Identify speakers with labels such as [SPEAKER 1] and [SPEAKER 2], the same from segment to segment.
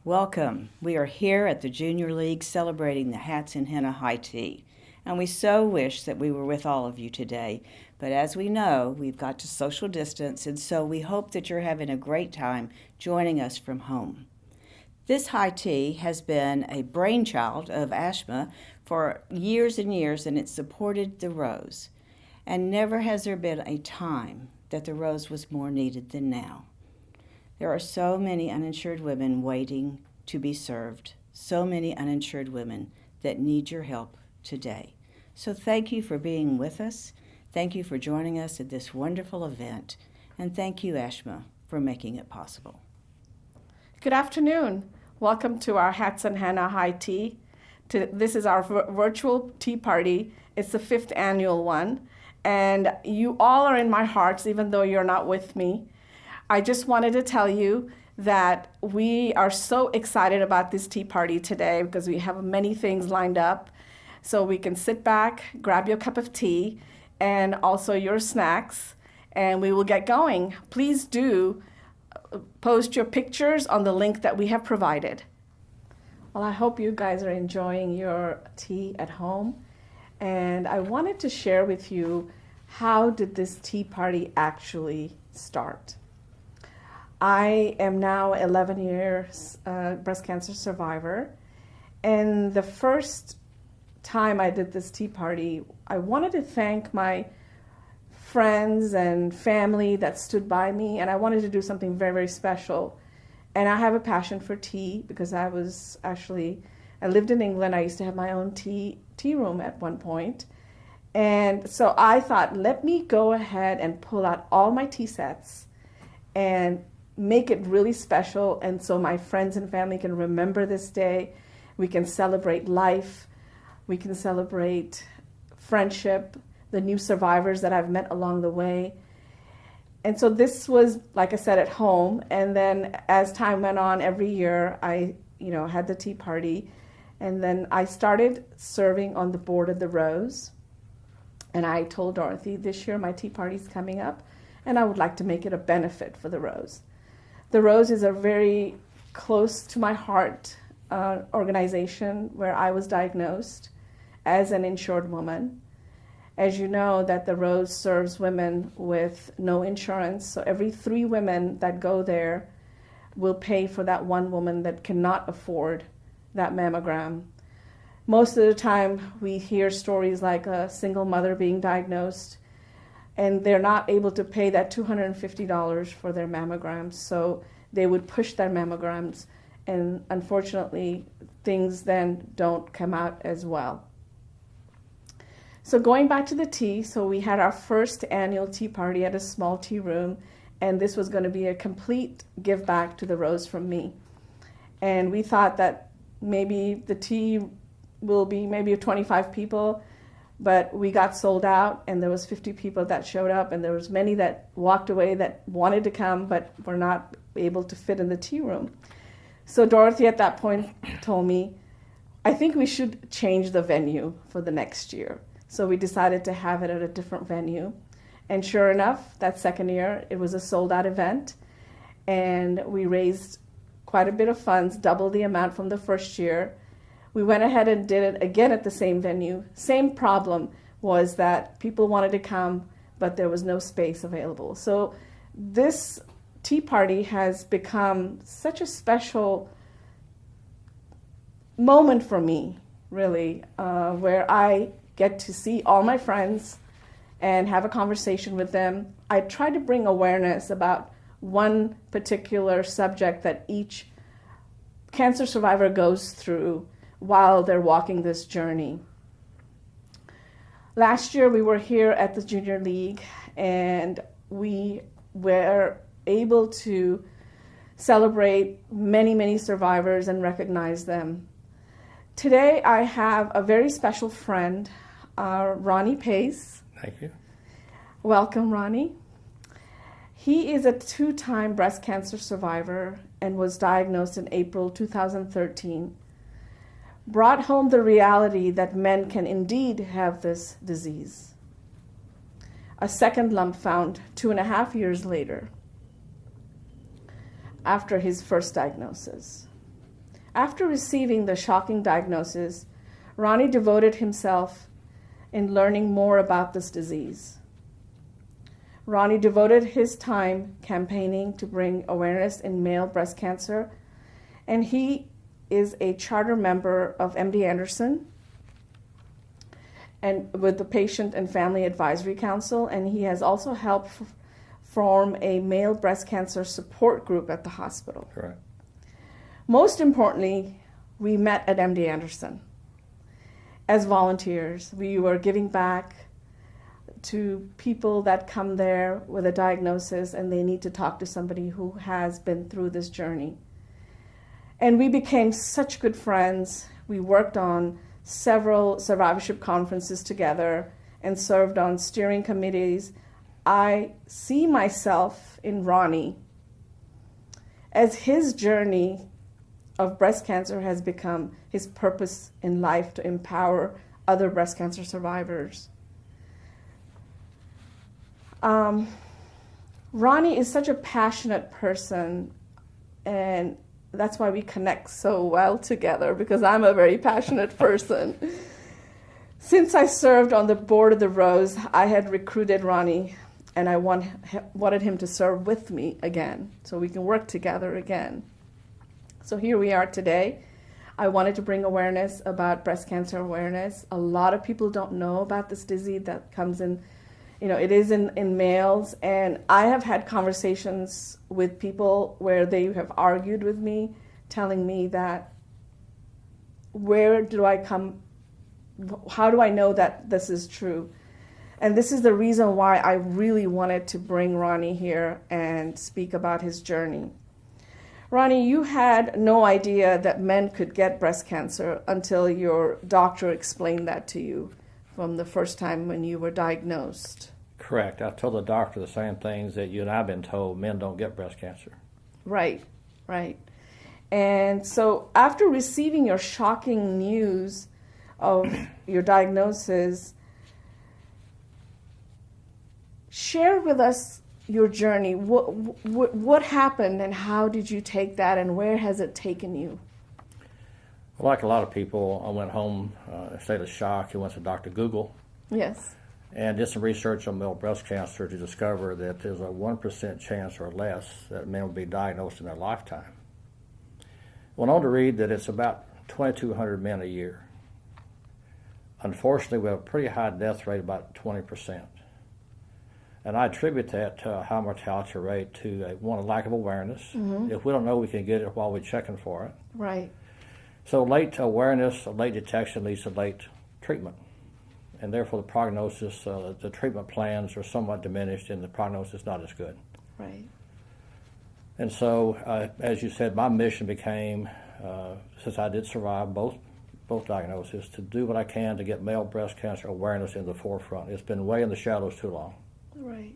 [SPEAKER 1] Welcome. We are here at the Junior League celebrating the Hats and Henna High Tea. And we so wish that we were with all of you today. But as we know, we've got to social distance, and so we hope that you're having a great time joining us from home. This high tea has been a brainchild of Ashma for years and years, and it supported the rose. And never has there been a time that the rose was more needed than now. There are so many uninsured women waiting to be served, so many uninsured women that need your help today. So thank you for being with us. Thank you for joining us at this wonderful event. And thank you, Ashma, for making it possible.
[SPEAKER 2] Good afternoon. Welcome to our Hats and Henna High Tea. This is our virtual tea party. It's the 5th annual one. And you all are in my hearts, even though you're not with me. I just wanted to tell you that we are so excited about this tea party today because we have many things lined up. So we can sit back, grab your cup of tea, and also your snacks, and we will get going. Please do post your pictures on the link that we have provided. Well, I hope you guys are enjoying your tea at home. And I wanted to share with you, how did this tea party actually start? I am now 11 years breast cancer survivor. And the first time I did this tea party, I wanted to thank my friends and family that stood by me, and I wanted to do something very, very special. And I have a passion for tea because I lived in England. I used to have my own tea room at one point. And so I thought, let me go ahead and pull out all my tea sets and make it really special, and so my friends and family can remember this day. We can celebrate life. We can celebrate friendship, the new survivors that I've met along the way. And so this was, like I said, at home. And then as time went on, every year I had the tea party. And then I started serving on the board of the Rose. And I told Dorothy, this year my tea party's coming up, and I would like to make it a benefit for the Rose. The Rose is a very close to my heart organization where I was diagnosed as an insured woman. As you know, that the Rose serves women with no insurance, so every 3 women that go there will pay for that one woman that cannot afford that mammogram. Most of the time we hear stories like a single mother being diagnosed and they're not able to pay that $250 for their mammograms, so they would push their mammograms, and unfortunately things then don't come out as well. So going back to the tea, so we had our first annual tea party at a small tea room, and this was going to be a complete give back to the Rose from me. And we thought that maybe the tea will be maybe 25 people, but we got sold out, and there was 50 people that showed up, and there was many that walked away that wanted to come but were not able to fit in the tea room. So Dorothy at that point told me, I think we should change the venue for the next year. So we decided to have it at a different venue. And sure enough, that second year, it was a sold-out event. And we raised quite a bit of funds, double the amount from the first year. We went ahead and did it again at the same venue. Same problem was that people wanted to come, but there was no space available. So this tea party has become such a special moment for me, really, where I get to see all my friends and have a conversation with them. I try to bring awareness about one particular subject that each cancer survivor goes through while they're walking this journey. Last year we were here at the Junior League, and we were able to celebrate many, many survivors and recognize them. Today I have a very special friend, Ronnie Pace.
[SPEAKER 3] Thank you.
[SPEAKER 2] Welcome, Ronnie. He is a 2-time breast cancer survivor and was diagnosed in April 2013. Brought home the reality that men can indeed have this disease. A second lump found 2.5 years later after his first diagnosis. After receiving the shocking diagnosis, Ronnie devoted himself in learning more about this disease. Ronnie devoted his time campaigning to bring awareness in male breast cancer, and he is a charter member of MD Anderson and with the Patient and Family Advisory Council, and he has also helped form a male breast cancer support group at the hospital.
[SPEAKER 3] Correct.
[SPEAKER 2] Most importantly, we met at MD Anderson as volunteers. We were giving back to people that come there with a diagnosis and they need to talk to somebody who has been through this journey. And we became such good friends. We worked on several survivorship conferences together and served on steering committees. I see myself in Ronnie as his journey of breast cancer has become his purpose in life to empower other breast cancer survivors. Ronnie is such a passionate person, and that's why we connect so well together, because I'm a very passionate person. Since I served on the board of the Rose, I had recruited Ronnie, and I wanted him to serve with me again, so we can work together again. So here we are today. I wanted to bring awareness about breast cancer awareness. A lot of people don't know about this disease that comes in, it is in males. And I have had conversations with people where they have argued with me, telling me that, how do I know that this is true? And this is the reason why I really wanted to bring Ronnie here and speak about his journey. Ronnie, you had no idea that men could get breast cancer until your doctor explained that to you from the first time when you were diagnosed.
[SPEAKER 3] Correct. I told the doctor the same things that you and I have been told: men don't get breast cancer.
[SPEAKER 2] Right. And so after receiving your shocking news of your diagnosis, share with us your journey. What happened and how did you take that, and where has it taken you?
[SPEAKER 3] Well, like a lot of people, I went home in a state of shock and went to Dr. Google.
[SPEAKER 2] Yes.
[SPEAKER 3] And did some research on male breast cancer to discover that there's a 1% chance or less that men will be diagnosed in their lifetime. Went on to read that it's about 2,200 men a year. Unfortunately, we have a pretty high death rate, about 20%. And I attribute that to a high mortality rate to a lack of awareness. Mm-hmm. If we don't know, we can get it while we're checking for it.
[SPEAKER 2] Right.
[SPEAKER 3] So late awareness, late detection leads to late treatment. And therefore the prognosis, the treatment plans are somewhat diminished and the prognosis is not as good.
[SPEAKER 2] Right.
[SPEAKER 3] And so, as you said, my mission became, since I did survive both diagnoses, to do what I can to get male breast cancer awareness in the forefront. It's been way in the shadows too long.
[SPEAKER 2] Right.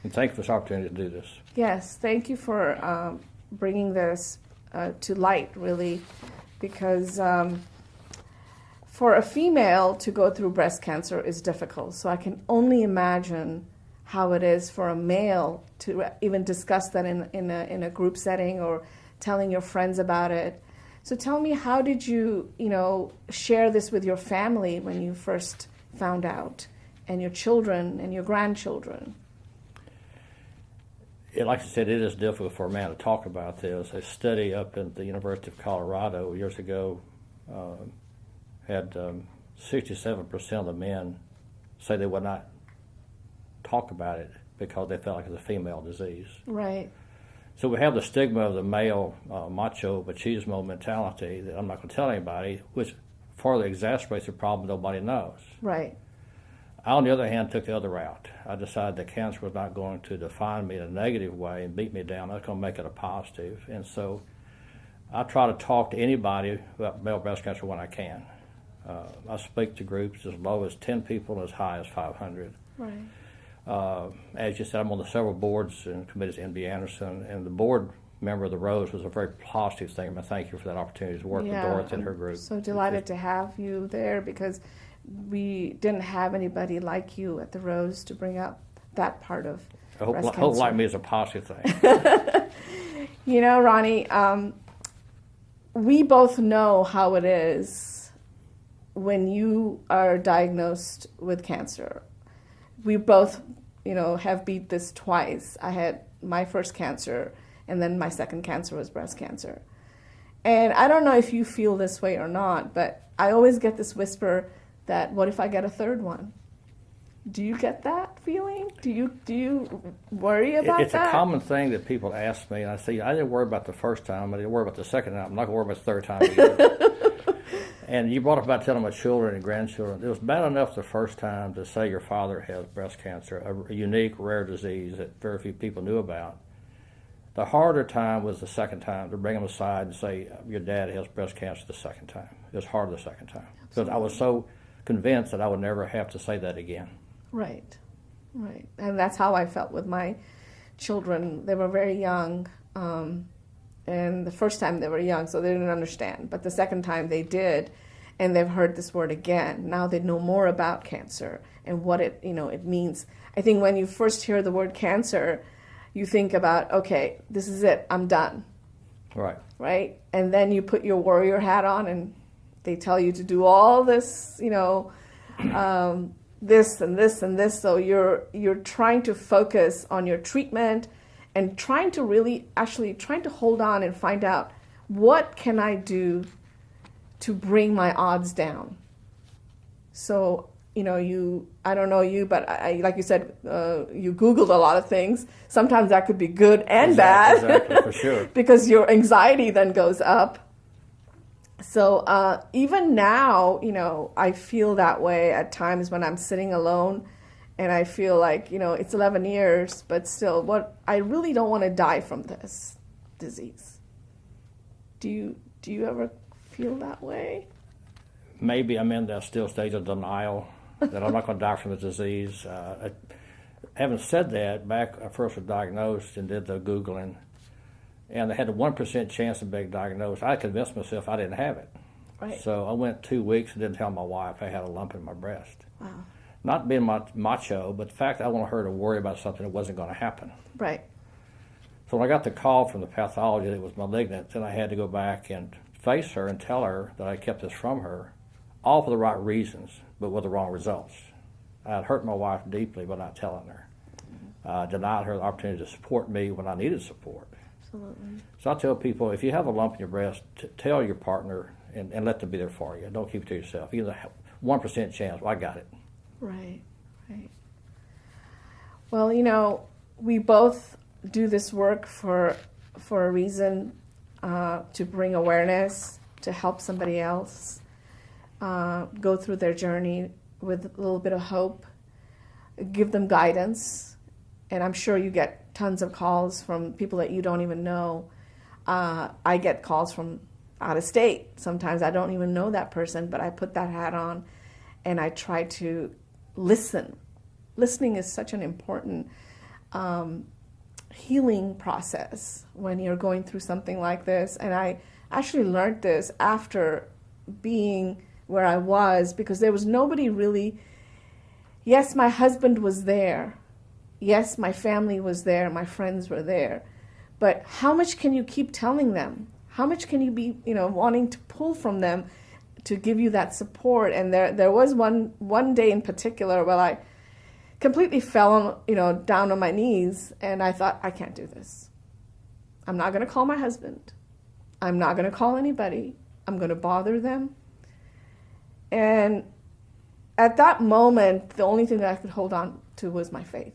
[SPEAKER 3] And thank you for this opportunity to do this.
[SPEAKER 2] Yes, thank you for bringing this to light, really, because for a female to go through breast cancer is difficult. So I can only imagine how it is for a male to even discuss that in a group setting or telling your friends about it. So tell me, how did you, share this with your family when you first found out, and your children and your grandchildren?
[SPEAKER 3] Like I said, it is difficult for a man to talk about this. A study up at the University of Colorado years ago had 67% of the men say they would not talk about it because they felt like it was a female disease.
[SPEAKER 2] Right.
[SPEAKER 3] So we have the stigma of the male macho machismo mentality that I'm not going to tell anybody, which further exacerbates the problem nobody knows.
[SPEAKER 2] Right.
[SPEAKER 3] I, on the other hand, took the other route. I decided that cancer was not going to define me in a negative way and beat me down. I was going to make it a positive. And so I try to talk to anybody about male breast cancer when I can. I speak to groups as low as 10 people and as high as 500.
[SPEAKER 2] Right.
[SPEAKER 3] As you said, I'm on the several boards and committees at MD Anderson, and the board member of the Rose was a very positive thing. I thank you for that opportunity to work with Dorothy and her group.
[SPEAKER 2] So delighted to have you there, because we didn't have anybody like you at the Rose to bring up that part of breast cancer.
[SPEAKER 3] Hope like me is a positive thing.
[SPEAKER 2] Ronnie, we both know how it is when you are diagnosed with cancer. We both, have beat this twice. I had my first cancer, and then my second cancer was breast cancer. And I don't know if you feel this way or not, but I always get this whisper that, what if I get a third one? Do you get that feeling? Do you worry about
[SPEAKER 3] It's
[SPEAKER 2] that?
[SPEAKER 3] a common thing that people ask me, and I say, I didn't worry about the first time, I didn't worry about the second time, I'm not going to worry about the third time either. And you brought up about telling my children and grandchildren. It was bad enough the first time to say your father has breast cancer, a unique, rare disease that very few people knew about. The harder time was the second time, to bring them aside and say, your dad has breast cancer the second time. It was harder the second time. Because I was so convinced that I would never have to say that again.
[SPEAKER 2] Right. And that's how I felt with my children. They were very young. And the first time they were young, so they didn't understand. But the second time they did, and they've heard this word again. Now they know more about cancer and what it means. I think when you first hear the word cancer, you think about, okay, this is it, I'm done. Right? And then you put your warrior hat on, and they tell you to do all this, this and this and this. So you're trying to focus on your treatment and trying to hold on and find out, what can I do to bring my odds down? So, I don't know you, but I like you said, you Googled a lot of things. Sometimes that could be good and bad.
[SPEAKER 3] Exactly, for sure.
[SPEAKER 2] Because your anxiety then goes up. So even now, I feel that way at times when I'm sitting alone. And I feel like, it's 11 years, but still, I really don't want to die from this disease. Do you ever feel that way?
[SPEAKER 3] Maybe I'm in that still stage of denial that I'm not going to die from the disease. Having said that, back I first was diagnosed and did the Googling, and they had a 1% chance of being diagnosed. I convinced myself I didn't have it.
[SPEAKER 2] Right.
[SPEAKER 3] So I went 2 weeks and didn't tell my wife I had a lump in my breast.
[SPEAKER 2] Wow.
[SPEAKER 3] Not being macho, but the fact that I wanted her to worry about something that wasn't going to happen.
[SPEAKER 2] Right.
[SPEAKER 3] So when I got the call from the pathology that it was malignant, then I had to go back and face her and tell her that I kept this from her, all for the right reasons, but with the wrong results. I had hurt my wife deeply by not telling her. Denied her the opportunity to support me when I needed support.
[SPEAKER 2] Absolutely.
[SPEAKER 3] So I tell people, if you have a lump in your breast, tell your partner and let them be there for you. Don't keep it to yourself. Even a 1% chance, well, I got it.
[SPEAKER 2] Right. Well, we both do this work for a reason, to bring awareness, to help somebody else go through their journey with a little bit of hope, give them guidance. And I'm sure you get tons of calls from people that you don't even know. I get calls from out of state. Sometimes I don't even know that person, but I put that hat on and I try to listen. Listening is such an important healing process when you're going through something like this. And I actually learned this after being where I was, because there was nobody really. Yes, my husband was there. Yes, my family was there. My friends were there. But how much can you keep telling them? How much can you be, wanting to pull from them to give you that support? And there was one day in particular where I completely fell on, down on my knees, and I thought, I can't do this. I'm not going to call my husband. I'm not going to call anybody. I'm going to bother them. And at that moment, the only thing that I could hold on to was my faith.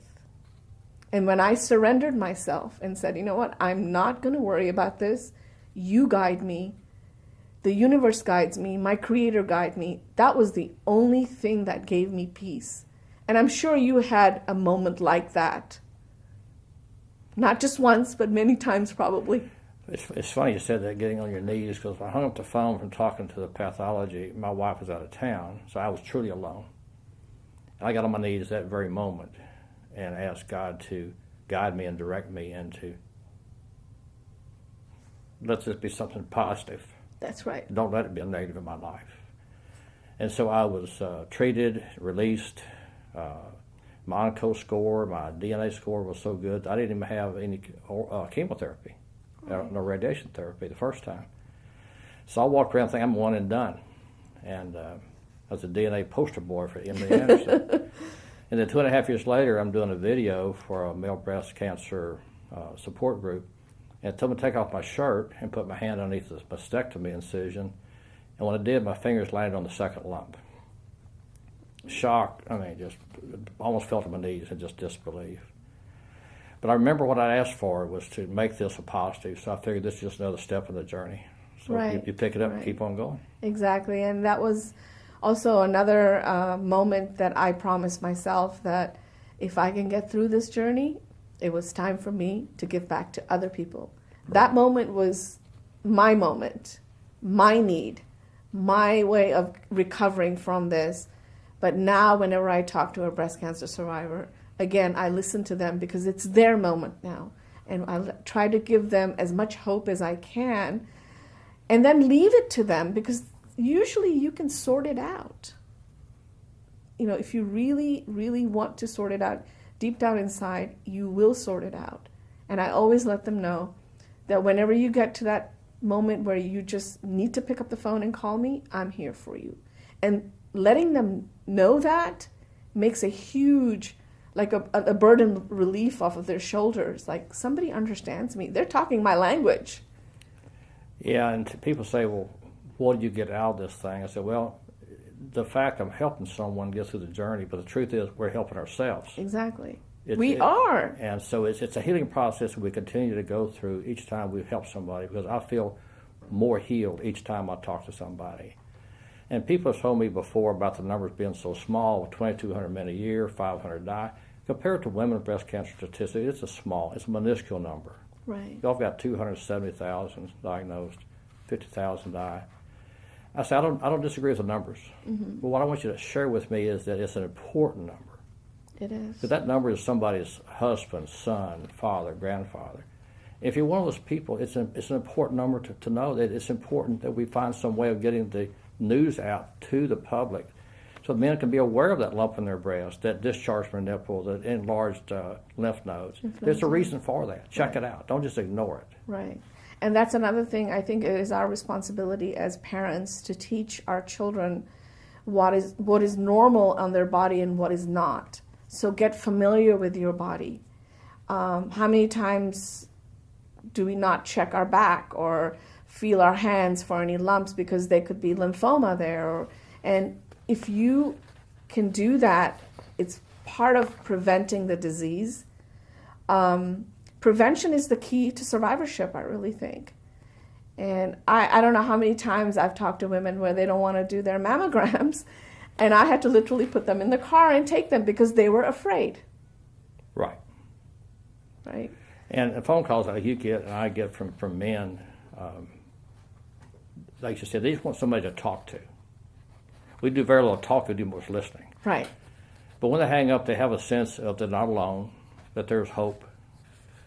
[SPEAKER 2] And when I surrendered myself and said, you know what, I'm not going to worry about this. You guide me. The universe guides me. My creator guides me. That was the only thing that gave me peace. And I'm sure you had a moment like that. Not just once, but many times probably.
[SPEAKER 3] It's funny you said that, getting on your knees, because I hung up the phone from talking to the pathology. My wife was out of town, so I was truly alone. And I got on my knees that very moment and asked God to guide me and direct me into, let this be something positive.
[SPEAKER 2] That's right.
[SPEAKER 3] Don't let it be a negative in my life. And so I was treated, released. My OnCo score, my DNA score was so good, I didn't even have any chemotherapy, no radiation therapy the first time. So I walked around thinking I'm one and done. And I was a DNA poster boy for MD Anderson. And then 2.5 years later, I'm doing a video for a male breast cancer support group. And it told me to take off my shirt and put my hand underneath the mastectomy incision. And when I did, my fingers landed on the second lump. Shock, just almost fell to my knees and just disbelief. But I remember what I asked for was to make this a positive, so I figured this is just another step in the journey. So
[SPEAKER 2] Right.
[SPEAKER 3] you pick it up
[SPEAKER 2] Right.
[SPEAKER 3] and keep on going.
[SPEAKER 2] Exactly, and that was also another moment that I promised myself that if I can get through this journey, it was time for me to give back to other people. That moment was my moment, my need, my way of recovering from this. But now whenever I talk to a breast cancer survivor, again, I listen to them because it's their moment now. And I try to give them as much hope as I can and then leave it to them because usually you can sort it out. If you really, really want to sort it out deep down inside, you will sort it out. And I always let them know that whenever you get to that moment where you just need to pick up the phone and call me, I'm here for you. And letting them know that makes a huge, like a burden relief off of their shoulders. Like somebody understands me. They're talking my language.
[SPEAKER 3] Yeah, and people say, well, what did you get out of this thing? I said, well, the fact I'm helping someone get through the journey, but the truth is we're helping ourselves.
[SPEAKER 2] Exactly.
[SPEAKER 3] It's-
[SPEAKER 2] We are.
[SPEAKER 3] And so it's a healing process we continue to go through each time we help somebody because I feel more healed each time I talk to somebody. And people have told me before about the numbers being so small, 2,200 men a year, 500 die. Compared to women with breast cancer statistics, it's a minuscule number.
[SPEAKER 2] Right.
[SPEAKER 3] Y'all got 270,000 diagnosed, 50,000 die. I said, I don't disagree with the numbers.
[SPEAKER 2] Mm-hmm.
[SPEAKER 3] But what I want you to share with me is that it's an important number.
[SPEAKER 2] It is.
[SPEAKER 3] Because that number is somebody's husband, son, father, grandfather. If you're one of those people, it's an important number to know that it's important that we find some way of getting the news out to the public so men can be aware of that lump in their breast, that discharge from their nipple, that enlarged lymph nodes. There's a reason for that. Check it out. Don't just ignore it.
[SPEAKER 2] Right. And that's another thing I think it is our responsibility as parents to teach our children what is normal on their body and what is not. So get familiar with your body. How many times do we not check our back or feel our hands for any lumps because there could be lymphoma there? And if you can do that, it's part of preventing the disease. Prevention is the key to survivorship, I really think. And I don't know how many times I've talked to women where they don't want to do their mammograms, and I had to literally put them in the car and take them because they were afraid.
[SPEAKER 3] Right.
[SPEAKER 2] Right?
[SPEAKER 3] And phone calls like you get and I get from men, like you said, they just want somebody to talk to. We do very little talking, we do most listening.
[SPEAKER 2] Right.
[SPEAKER 3] But when they hang up, they have a sense of they're not alone, that there's hope.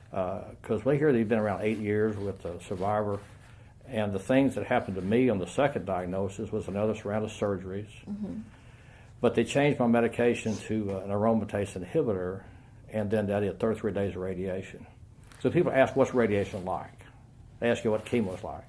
[SPEAKER 3] Because we hear that you've been around 8 years with the survivor, and the things that happened to me on the second diagnosis was another round of surgeries. Mm-hmm. But they changed my medication to an aromatase inhibitor, and then they did 33 days of radiation. So people ask, what's radiation like? They ask you what chemo's like.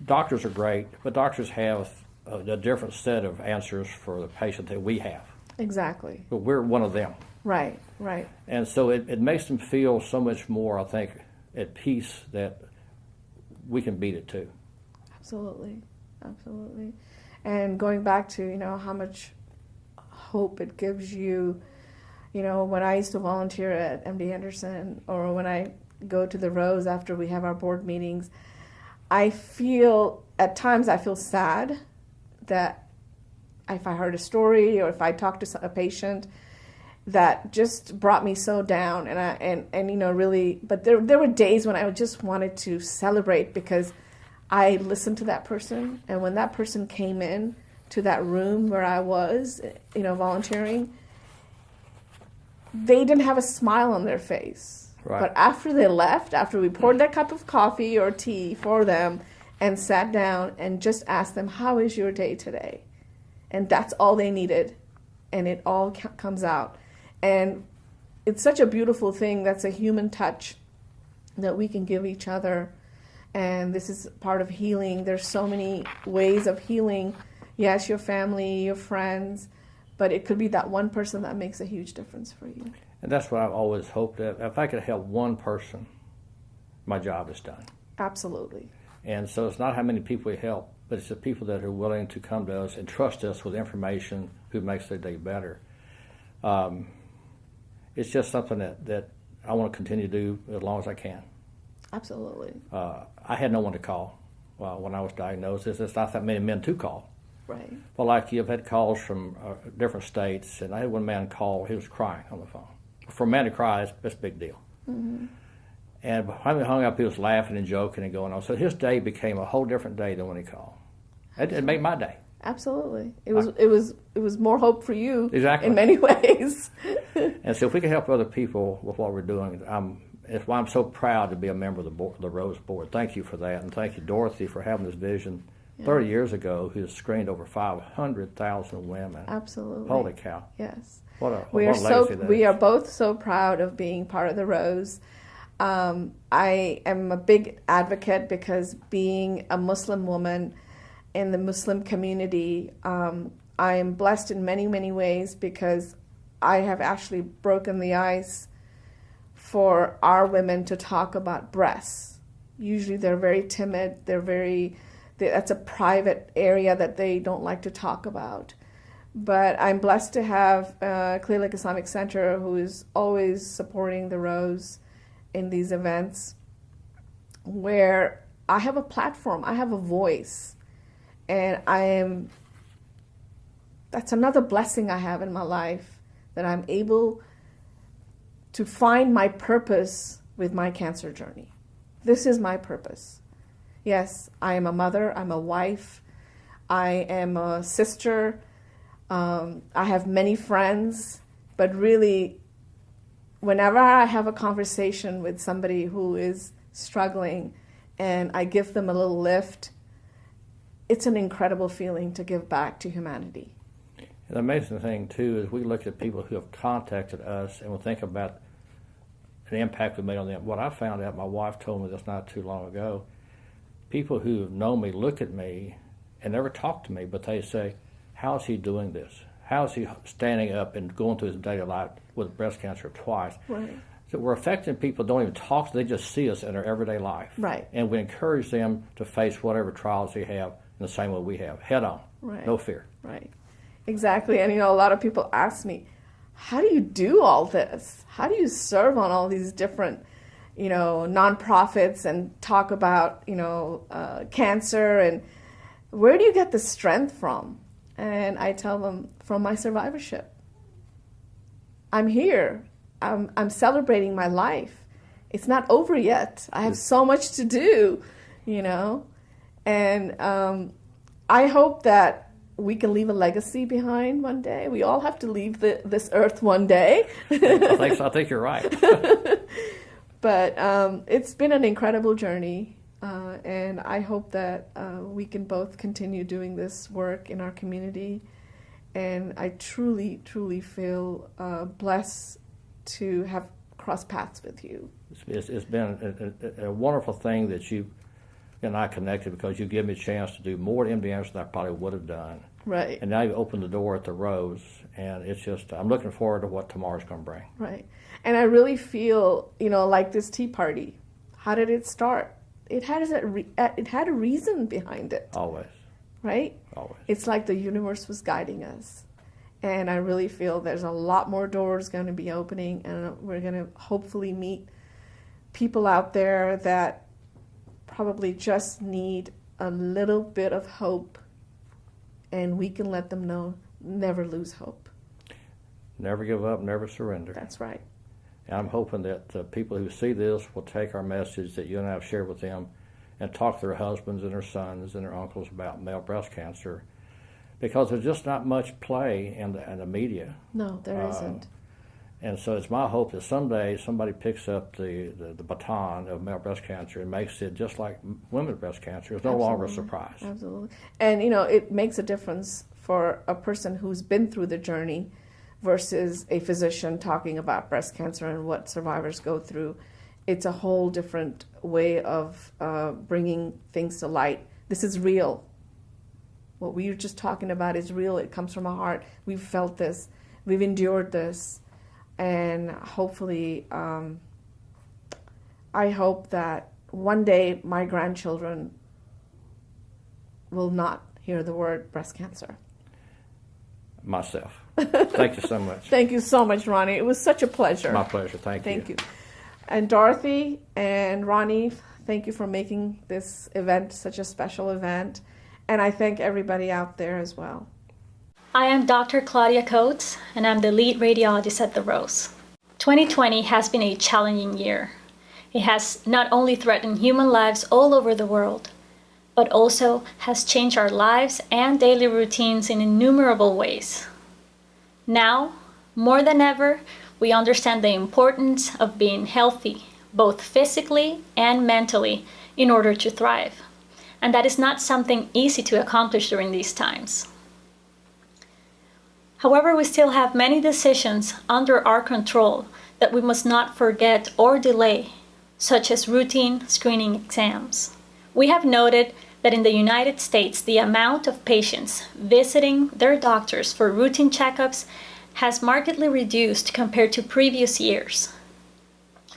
[SPEAKER 3] Doctors are great, but doctors have a different set of answers for the patient that we have.
[SPEAKER 2] Exactly.
[SPEAKER 3] But we're one of them.
[SPEAKER 2] Right. Right.
[SPEAKER 3] And so it makes them feel so much more, I think, at peace that we can beat it too.
[SPEAKER 2] Absolutely. Absolutely. And going back to, how much hope it gives you, when I used to volunteer at MD Anderson or when I go to the Rose after we have our board meetings, at times I feel sad that if I heard a story or if I talked to a patient that just brought me so down and really, but there were days when I just wanted to celebrate because I listened to that person, and when that person came in to that room where I was, volunteering, they didn't have a smile on their face.
[SPEAKER 3] Right.
[SPEAKER 2] But after they left, after we poured that cup of coffee or tea for them and sat down and just asked them, how is your day today? And that's all they needed. And it all comes out. And it's such a beautiful thing. That's a human touch that we can give each other. And this is part of healing. There's so many ways of healing. Yes, your family, your friends, but it could be that one person that makes a huge difference for you.
[SPEAKER 3] And that's what I've always hoped that if I could help one person, my job is done.
[SPEAKER 2] Absolutely.
[SPEAKER 3] And so it's not how many people we help, but it's the people that are willing to come to us and trust us with information who makes their day better. It's just something that I want to continue to do as long as I can.
[SPEAKER 2] Absolutely.
[SPEAKER 3] I had no one to call when I was diagnosed. It's not that many men to call.
[SPEAKER 2] Right.
[SPEAKER 3] Well, like you, I've had calls from different states, and I had one man call. He was crying on the phone. For a man to cry, that's a big deal.
[SPEAKER 2] Mm-hmm.
[SPEAKER 3] And when we hung up, he was laughing and joking and going on. So his day became a whole different day than when he called. It made my day.
[SPEAKER 2] Absolutely. It was more hope for you.
[SPEAKER 3] Exactly.
[SPEAKER 2] In many ways.
[SPEAKER 3] And so if we can help other people with what we're doing, it's why I'm so proud to be a member of the Rose Board. Thank you for that, and thank you, Dorothy, for having this vision 30 years ago, who's screened over 500,000 women.
[SPEAKER 2] Absolutely.
[SPEAKER 3] Holy cow.
[SPEAKER 2] Yes.
[SPEAKER 3] What a legacy that
[SPEAKER 2] we
[SPEAKER 3] is.
[SPEAKER 2] are both so proud of being part of the Rose. I am a big advocate because being a Muslim woman in the Muslim community, I am blessed in many, many ways because I have actually broken the ice for our women to talk about breasts. Usually they're very timid. That's a private area that they don't like to talk about. But I'm blessed to have Clear Lake Islamic Center, who is always supporting the Rose in these events, where I have a platform, I have a voice, and that's another blessing I have in my life, that I'm able to find my purpose with my cancer journey. This is my purpose. Yes, I am a mother, I'm a wife, I am a sister, I have many friends, but really, whenever I have a conversation with somebody who is struggling and I give them a little lift, it's an incredible feeling to give back to humanity.
[SPEAKER 3] And the amazing thing, too, is we look at people who have contacted us and we'll think about the impact we made on them. What I found out, my wife told me this not too long ago, people who have known me look at me and never talk to me, but they say, how is he doing this? How is he standing up and going through his daily life with breast cancer twice?
[SPEAKER 2] Right.
[SPEAKER 3] So we're affecting people don't even talk, they just see us in their everyday life.
[SPEAKER 2] Right.
[SPEAKER 3] And we encourage them to face whatever trials they have in the same way we have, head on,
[SPEAKER 2] Right.
[SPEAKER 3] no fear.
[SPEAKER 2] Right. Exactly. And, a lot of people ask me, how do you do all this? How do you serve on all these different, nonprofits and talk about, cancer, and where do you get the strength from? And I tell them, from my survivorship. I'm here. I'm celebrating my life. It's not over yet. I have so much to do, And I hope that we can leave a legacy behind one day. We all have to leave this earth one day.
[SPEAKER 3] I think you're right.
[SPEAKER 2] But it's been an incredible journey. And I hope that we can both continue doing this work in our community. And I truly, truly feel blessed to have crossed paths with you.
[SPEAKER 3] It's been a wonderful thing that you and I connected, because you give me a chance to do more at MD Anderson than I probably would have done.
[SPEAKER 2] Right.
[SPEAKER 3] And now you opened the door at the Rose, and it's just, I'm looking forward to what tomorrow's going to bring.
[SPEAKER 2] Right. And I really feel, like this Tea Party. How did it start? It had a reason behind it.
[SPEAKER 3] Always.
[SPEAKER 2] Right?
[SPEAKER 3] Always.
[SPEAKER 2] It's like the universe was guiding us. And I really feel there's a lot more doors going to be opening, and we're going to hopefully meet people out there that probably just need a little bit of hope, and we can let them know, never lose hope.
[SPEAKER 3] Never give up, never surrender.
[SPEAKER 2] That's right.
[SPEAKER 3] And I'm hoping that people who see this will take our message that you and I have shared with them and talk to their husbands and their sons and their uncles about male breast cancer, because there's just not much play in the media.
[SPEAKER 2] No, there isn't.
[SPEAKER 3] And so it's my hope that someday somebody picks up the baton of male breast cancer and makes it just like women's breast cancer. It's no longer a surprise.
[SPEAKER 2] Absolutely. And, it makes a difference for a person who's been through the journey versus a physician talking about breast cancer and what survivors go through. it's a whole different way of bringing things to light. This is real. What we were just talking about is real. It comes from our heart. We've felt this. We've endured this. And hopefully, I hope that one day my grandchildren will not hear the word breast cancer.
[SPEAKER 3] Myself. Thank you so much.
[SPEAKER 2] Thank you so much, Ronnie. It was such a pleasure.
[SPEAKER 3] My pleasure. Thank you.
[SPEAKER 2] Thank you. And Dorothy and Ronnie, thank you for making this event such a special event. And I thank everybody out there as well.
[SPEAKER 4] I am Dr. Claudia Coates, and I'm the lead radiologist at the Rose. 2020 has been a challenging year. It has not only threatened human lives all over the world, but also has changed our lives and daily routines in innumerable ways. Now, more than ever, we understand the importance of being healthy, both physically and mentally, in order to thrive. And that is not something easy to accomplish during these times. However, we still have many decisions under our control that we must not forget or delay, such as routine screening exams. We have noted that in the United States, the amount of patients visiting their doctors for routine checkups has markedly reduced compared to previous years.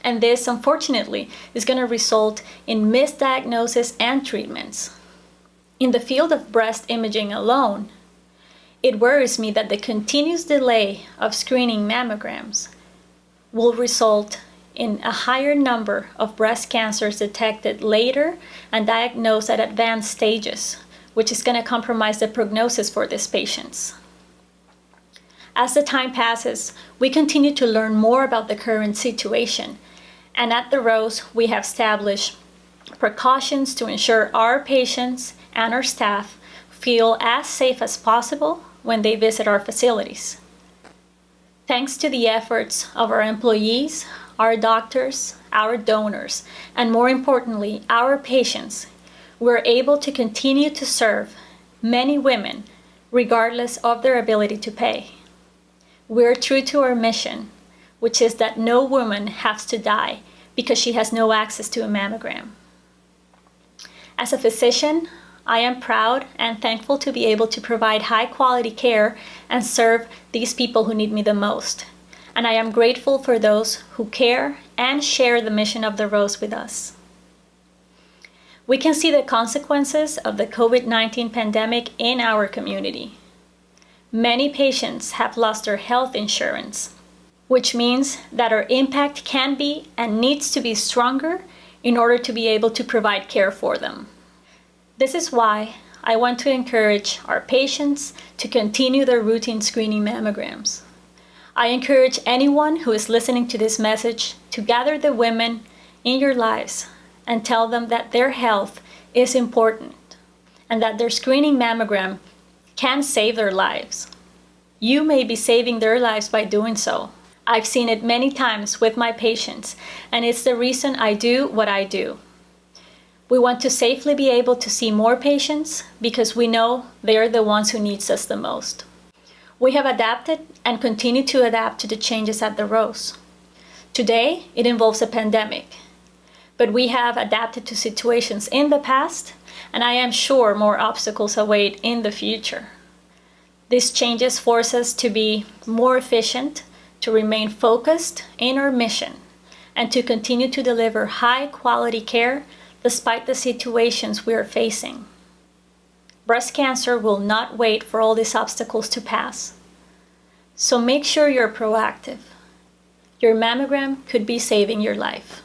[SPEAKER 4] And this, unfortunately, is going to result in misdiagnosis and treatments. In the field of breast imaging alone, it worries me that the continuous delay of screening mammograms will result in a higher number of breast cancers detected later and diagnosed at advanced stages, which is going to compromise the prognosis for these patients. As the time passes, we continue to learn more about the current situation, and at the Rose, we have established precautions to ensure our patients and our staff feel as safe as possible when they visit our facilities. Thanks to the efforts of our employees, our doctors, our donors, and more importantly, our patients, we're able to continue to serve many women regardless of their ability to pay. We're true to our mission, which is that no woman has to die because she has no access to a mammogram. As a physician, I am proud and thankful to be able to provide high-quality care and serve these people who need me the most. And I am grateful for those who care and share the mission of the Rose with us. We can see the consequences of the COVID-19 pandemic in our community. Many patients have lost their health insurance, which means that our impact can be and needs to be stronger in order to be able to provide care for them. This is why I want to encourage our patients to continue their routine screening mammograms. I encourage anyone who is listening to this message to gather the women in your lives and tell them that their health is important and that their screening mammogram can save their lives. You may be saving their lives by doing so. I've seen it many times with my patients, and it's the reason I do what I do. We want to safely be able to see more patients because we know they're the ones who need us the most. We have adapted and continue to adapt to the changes at the Rose. Today, it involves a pandemic, but we have adapted to situations in the past, and I am sure more obstacles await in the future. These changes force us to be more efficient, to remain focused in our mission, and to continue to deliver high-quality care despite the situations we are facing. Breast cancer will not wait for all these obstacles to pass. So make sure you're proactive. Your mammogram could be saving your life.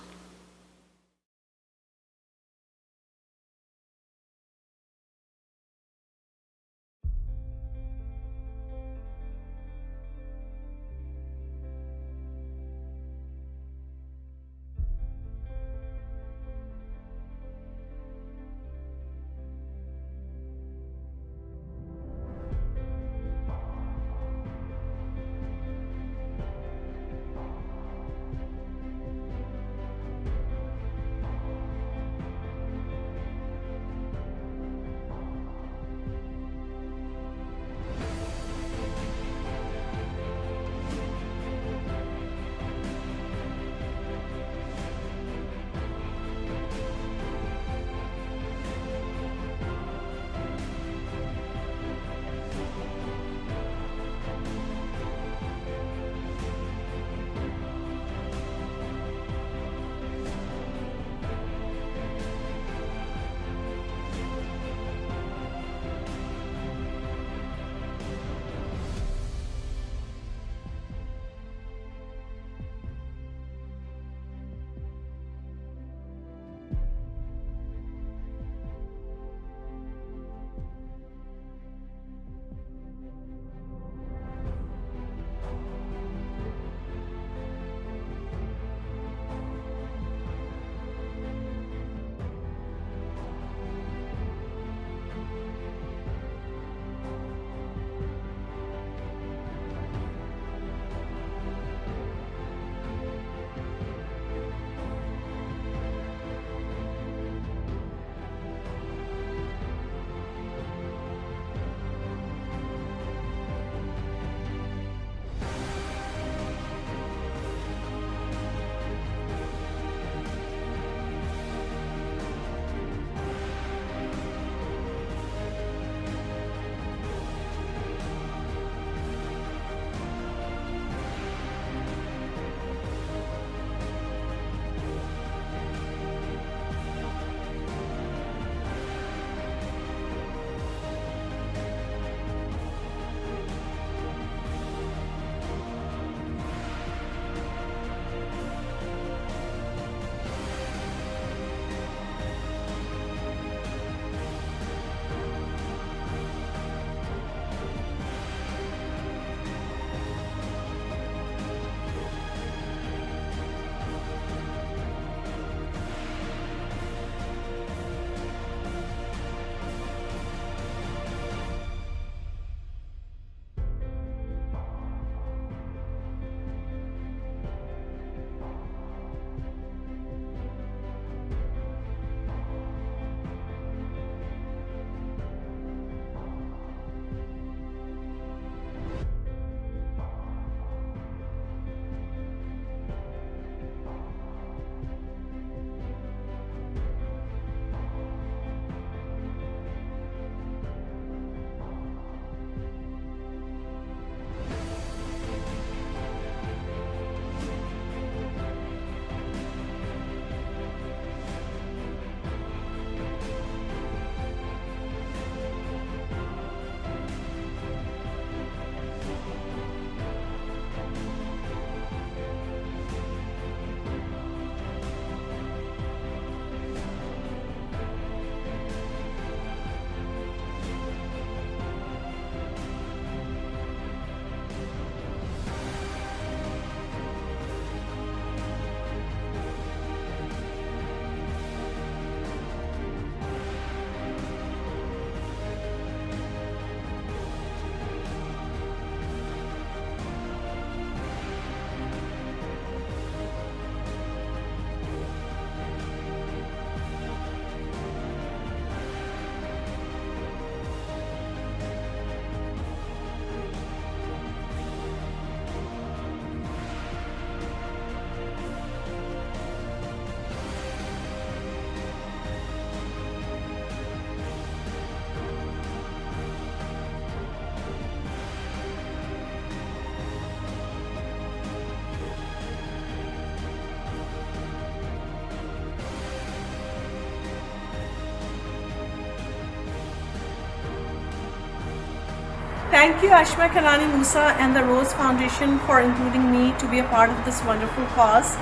[SPEAKER 5] Thank you, Ashma Karani Musa and the Rose Foundation for including me to be a part of this wonderful cause.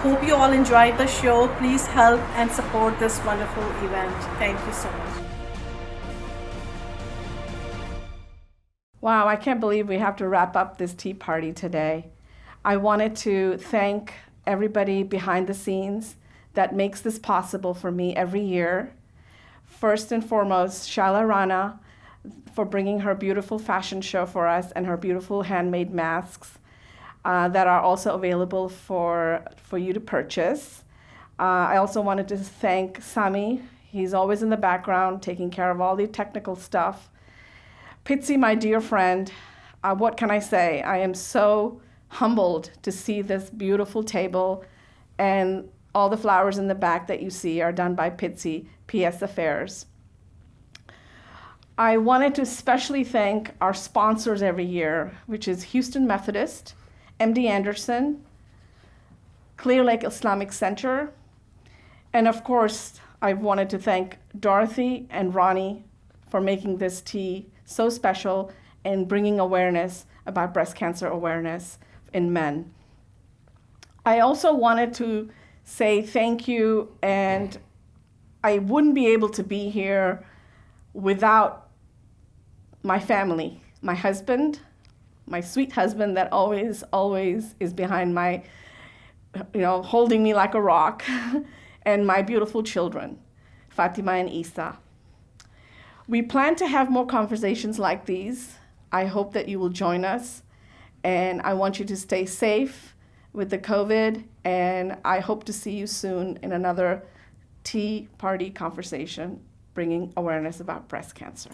[SPEAKER 5] Hope you all enjoyed the show. Please help and support this wonderful event. Thank you so much.
[SPEAKER 2] Wow, I can't believe we have to wrap up this tea party today. I wanted to thank everybody behind the scenes that makes this possible for me every year. First and foremost, Shaila Rana for bringing her beautiful fashion show for us and her beautiful handmade masks that are also available for you to purchase. I also wanted to thank Sami. He's always in the background taking care of all the technical stuff. Pitsy, my dear friend, what can I say? I am so humbled to see this beautiful table, and all the flowers in the back that you see are done by Pitsy, PS Affairs. I wanted to especially thank our sponsors every year, which is Houston Methodist, MD Anderson, Clear Lake Islamic Center, and of course, I wanted to thank Dorothy and Ronnie for making this tea so special and bringing awareness about breast cancer awareness in men. I also wanted to say thank you, and I wouldn't be able to be here without my family, my husband, my sweet husband that always is behind my, holding me like a rock, and my beautiful children, Fatima and Isa. We plan to have more conversations like these. I hope that you will join us, and I want you to stay safe with the COVID, and I hope to see you soon in another tea party conversation bringing awareness about breast cancer.